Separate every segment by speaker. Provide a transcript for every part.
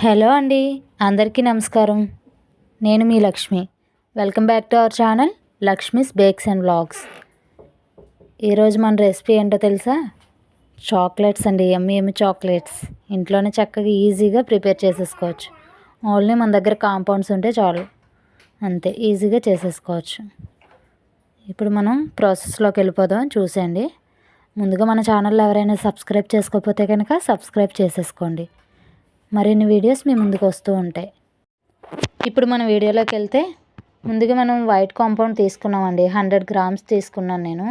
Speaker 1: Hello అండి, అందరికీ నమస్కారం. నేను మీ Lakshmi. Welcome back to our channel Lakshmi's bakes and vlogs. ఈరోజు మన రెసిపీ ఏంటో తెలుసా? చాక్లెట్స్ అండి. ఎమ్మి చాక్లెట్స్ ఇంట్లోనే చక్కగా ఈజీగా ప్రిపేర్ చేసేసుకోవచ్చు. ఓన్లీ మన దగ్గర కాంపౌండ్స్ ఉంటే చాలు, అంతే ఈజీగా చేసేసుకోవచ్చు. ఇప్పుడు మనం ప్రాసెస్లోకి వెళ్ళిపోదాం. చూసేయండి. ముందుగా మన ఛానల్లో ఎవరైనా సబ్స్క్రైబ్ చేసుకోకపోతే కనుక సబ్స్క్రైబ్ చేసేసుకోండి. మరిన్ని వీడియోస్ మీ ముందుకు వస్తూ ఉంటాయి. ఇప్పుడు మన వీడియోలోకి వెళ్తే, ముందుగా మనం వైట్ కాంపౌండ్ తీసుకున్నామండి. 100 గ్రామ్స్ తీసుకున్నాను నేను.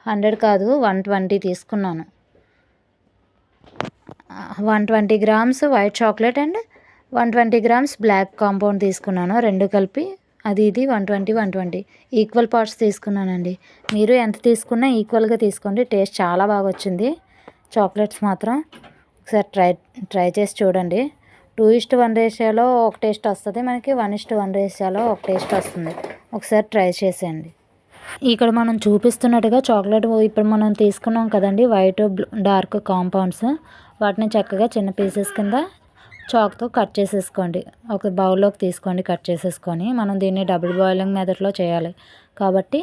Speaker 1: 100 కాదు, 120 తీసుకున్నాను. 120 grams white chocolate and 120 grams black compound తీసుకున్నాను. రెండు కలిపి ఇది 120 ఈక్వల్ పార్ట్స్ తీసుకున్నానండి. మీరు ఎంత తీసుకున్నా ఈక్వల్గా తీసుకోండి. టేస్ట్ చాలా బాగా వచ్చింది. చాక్లెట్స్ మాత్రం ఒకసారి ట్రై చేసి చూడండి. 2:1 రేషియోలో ఒక టేస్ట్ వస్తుంది, మనకి 1:1 రేషియోలో ఒక టేస్ట్ వస్తుంది. ఒకసారి ట్రై చేసేయండి. ఇక్కడ మనం చూపిస్తున్నట్టుగా చాక్లెట్ ఇప్పుడు మనం తీసుకున్నాం కదండి, వైట్ డార్క్ కాంపౌండ్స్, వాటిని చక్కగా చిన్న పీసెస్ కింద చాక్తో కట్ చేసేసుకోండి. ఒక బౌల్లోకి తీసుకోండి. కట్ చేసేసుకొని మనం దీన్ని డబుల్ బాయిలింగ్ మెథడ్లో చేయాలి కాబట్టి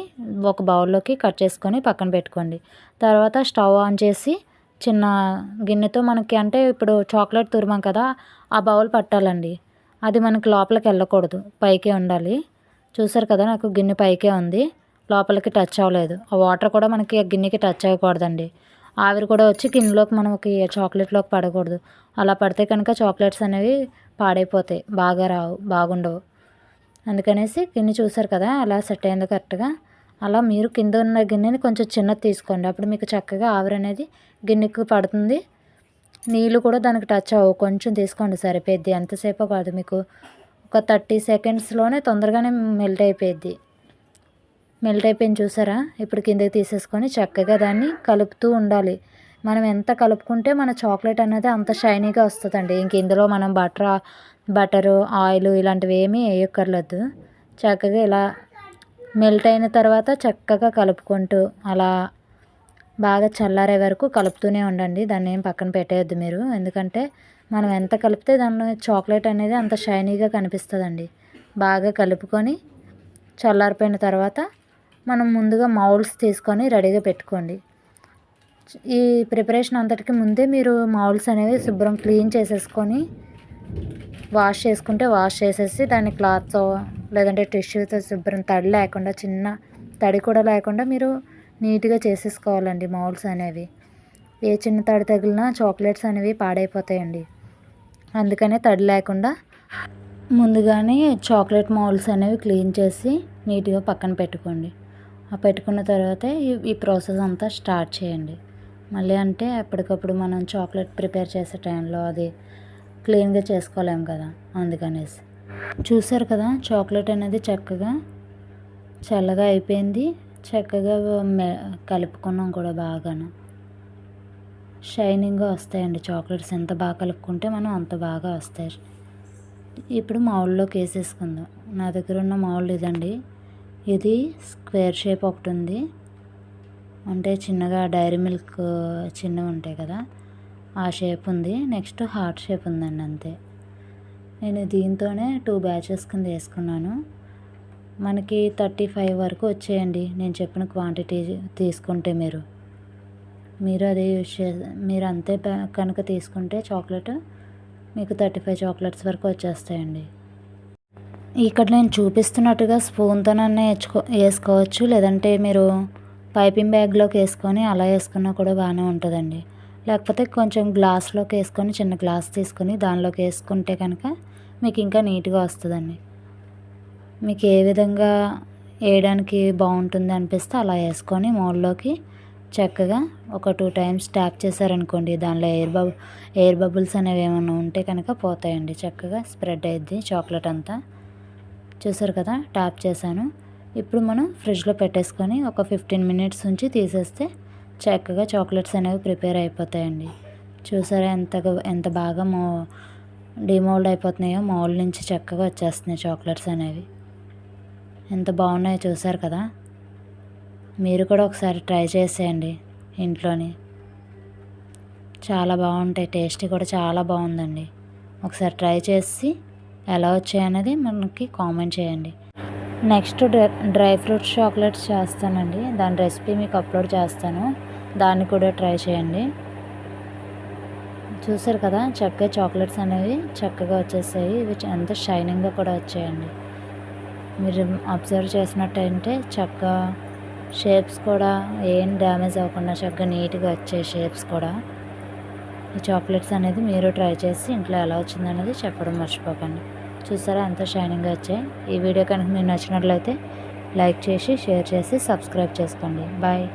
Speaker 1: ఒక బౌల్లోకి కట్ చేసుకొని పక్కన పెట్టుకోండి. తర్వాత స్టవ్ ఆన్ చేసి చిన్న గిన్నెతో, మనకి అంటే ఇప్పుడు చాక్లెట్ తురిమాం కదా, ఆ బౌల్ పట్టాలండి. అది మనకి లోపలికి వెళ్ళకూడదు, పైకే ఉండాలి. చూసారు కదా, నాకు గిన్నె పైకే ఉంది, లోపలికి టచ్ అవ్వలేదు. ఆ వాటర్ కూడా మనకి ఆ గిన్నెకి టచ్ అవ్వకూడదండి. ఆవిరి కూడా వచ్చి గిన్నెలోకి మనకి చాక్లెట్లోకి పడకూడదు. అలా పడితే కనుక చాక్లెట్స్ అనేవి పాడైపోతాయి, బాగుండవు. అందుకనేసి గిన్నె చూసారు కదా అలా సెట్ అయింది కరెక్ట్గా. అలా మీరు కింద ఉన్న గిన్నెని కొంచెం చిన్నది తీసుకోండి. అప్పుడు మీకు చక్కగా ఆవిరి అనేది గిన్నెకి పడుతుంది. నీళ్ళు కూడా దానికి టచ్ అవ్వవు. కొంచెం తీసుకోండి, సరిపోద్ది. ఎంతసేపో కాదు, మీకు ఒక 30 సెకండ్స్లోనే తొందరగానే మెల్ట్ అయిపోయింది. చూసారా? ఇప్పుడు కిందకి తీసేసుకొని చక్కగా దాన్ని కలుపుతూ ఉండాలి. మనం ఎంత కలుపుకుంటే మన చాక్లెట్ అనేది అంత షైనీగా వస్తుందండి. ఇంక ఇందులో మనం బటరు ఆయిల్ ఇలాంటివి ఏమీ వేయక్కర్లేదు. చక్కగా ఇలా మెల్ట్ అయిన తర్వాత చక్కగా కలుపుకుంటూ అలా బాగా చల్లారే వరకు కలుపుతూనే ఉండండి. దాన్ని ఏం పక్కన పెట్టేయద్దు మీరు, ఎందుకంటే మనం ఎంత కలిపితే దాన్ని చాక్లెట్ అనేది అంత షైనీగా కనిపిస్తుందండి. బాగా కలుపుకొని చల్లారిపోయిన తర్వాత మనం ముందుగా మౌల్డ్స్ తీసుకొని రెడీగా పెట్టుకోండి. ఈ ప్రిపరేషన్ అంతటికి ముందే మీరు మౌల్డ్స్ అనేవి శుభ్రం క్లీన్ చేసేసుకొని వాష్ చేసేసి దాన్ని క్లాత్తో లేదంటే టిష్యూతో శుభ్రం చిన్న తడి కూడా లేకుండా మీరు నీట్గా చేసేసుకోవాలండి. మౌల్డ్స్ అనేవి ఏ చిన్న తడి తగిలినా చాక్లెట్స్ అనేవి పాడైపోతాయండి. అందుకనే తడి లేకుండా ముందుగానే చాక్లెట్ మౌల్డ్స్ అనేవి క్లీన్ చేసి నీట్గా పక్కన పెట్టుకోండి. పెట్టుకున్న తర్వాతే ఈ ప్రాసెస్ అంతా స్టార్ట్ చేయండి. మళ్ళీ అంటే ఎప్పటికప్పుడు మనం చాక్లెట్ ప్రిపేర్ చేసే టైంలో అది క్లీన్గా చేసుకోలేము కదా, అందుకనేసి. చూసారు కదా, చాక్లెట్ అనేది చక్కగా చల్లగా అయిపోయింది. చక్కగా కలుపుకున్నాం కూడా, బాగాను షైనింగ్గా వస్తాయండి చాక్లెట్స్. ఎంత బాగా కలుపుకుంటే మనం అంత బాగా వస్తాయి. ఇప్పుడు మౌల్డ్లోకి వేసేసుకుందాం. నా దగ్గర ఉన్న మౌల్డ్ ఇదండి. ఇది స్క్వేర్ షేప్ ఒకటి ఉంది, అంటే చిన్నగా డైరీ మిల్క్ చిన్నవి ఉంటాయి కదా, ఆ షేప్ ఉంది. నెక్స్ట్ హార్ట్ షేప్ ఉందండి, అంతే. నేను దీంతోనే 2 బ్యాచెస్ కింద వేసుకున్నాను. మనకి 35 వరకు వచ్చేయండి, నేను చెప్పిన క్వాంటిటీ తీసుకుంటే. మీరు అదే మీరు అంతే కనుక తీసుకుంటే చాక్లెట్ మీకు 35 చాక్లెట్స్ వరకు వచ్చేస్తాయండి. ఇక్కడ నేను చూపిస్తున్నట్టుగా స్పూన్తోనన్నా వేసుకోవచ్చు, లేదంటే మీరు పైపింగ్ బ్యాగ్లోకి వేసుకొని అలా వేసుకున్నా కూడా బాగానే ఉంటుందండి. లేకపోతే కొంచెం గ్లాస్లోకి వేసుకొని, చిన్న గ్లాస్ తీసుకొని దానిలోకి వేసుకుంటే కనుక మీకు ఇంకా నీట్గా వస్తుందండి. మీకు ఏ విధంగా వేయడానికి బాగుంటుంది అనిపిస్తే అలా వేసుకొని మౌల్డ్లోకి చక్కగా ఒక 2 టైమ్స్ ట్యాప్ చేశారనుకోండి, దానిలో ఎయిర్ బబుల్స్ అనేవి ఏమైనా ఉంటే కనుక పోతాయండి. చక్కగా స్ప్రెడ్ అయ్యిద్ది చాక్లెట్ అంతా. చూసారు కదా, ట్యాప్ చేశాను. ఇప్పుడు మనం ఫ్రిడ్జ్లో పెట్టేసుకొని ఒక 15 మినిట్స్ ఉంచి తీసేస్తే చక్కగా చాక్లెట్స్ అనేవి ప్రిపేర్ అయిపోతాయండి. చూసారా ఎంత బాగా డిమోల్డ్ అయిపోతున్నాయో, మౌల్డ్ నుంచి చక్కగా వచ్చేస్తున్నాయి చాక్లెట్స్ అనేవి. ఎంత బాగున్నాయో చూసారు కదా. మీరు కూడా ఒకసారి ట్రై చేసేయండి ఇంట్లోని. చాలా బాగుంటాయి, టేస్ట్ కూడా చాలా బాగుందండి. ఒకసారి ట్రై చేసి ఎలా వచ్చాయనేది మనకి కామెంట్ చేయండి. నెక్స్ట్ డ్రై ఫ్రూట్స్ చాక్లెట్స్ చేస్తానండి. దాని రెసిపీ మీకు అప్లోడ్ చేస్తాను, దాన్ని కూడా ట్రై చేయండి. చూసారు కదా చక్కగా చాక్లెట్స్ అనేవి చక్కగా వచ్చేసాయి. ఇవి ఎంత షైనింగ్గా కూడా వచ్చాయండి. మీరు అబ్జర్వ్ చేసినట్టయితే చక్కగా షేప్స్ కూడా ఏం డ్యామేజ్ అవ్వకుండా చక్కగా నీట్గా వచ్చాయి షేప్స్ కూడా. ఈ చాక్లెట్స్ అనేది మీరు ట్రై చేసి ఇంట్లో ఎలా వచ్చిందనేది చెప్పడం మర్చిపోకండి. చూసారా ఎంత షైనింగ్గా వచ్చాయి. ఈ వీడియో కనుక మీకు నచ్చినట్లయితే లైక్ చేసి షేర్ చేసి సబ్స్క్రైబ్ చేసుకోండి. బాయ్.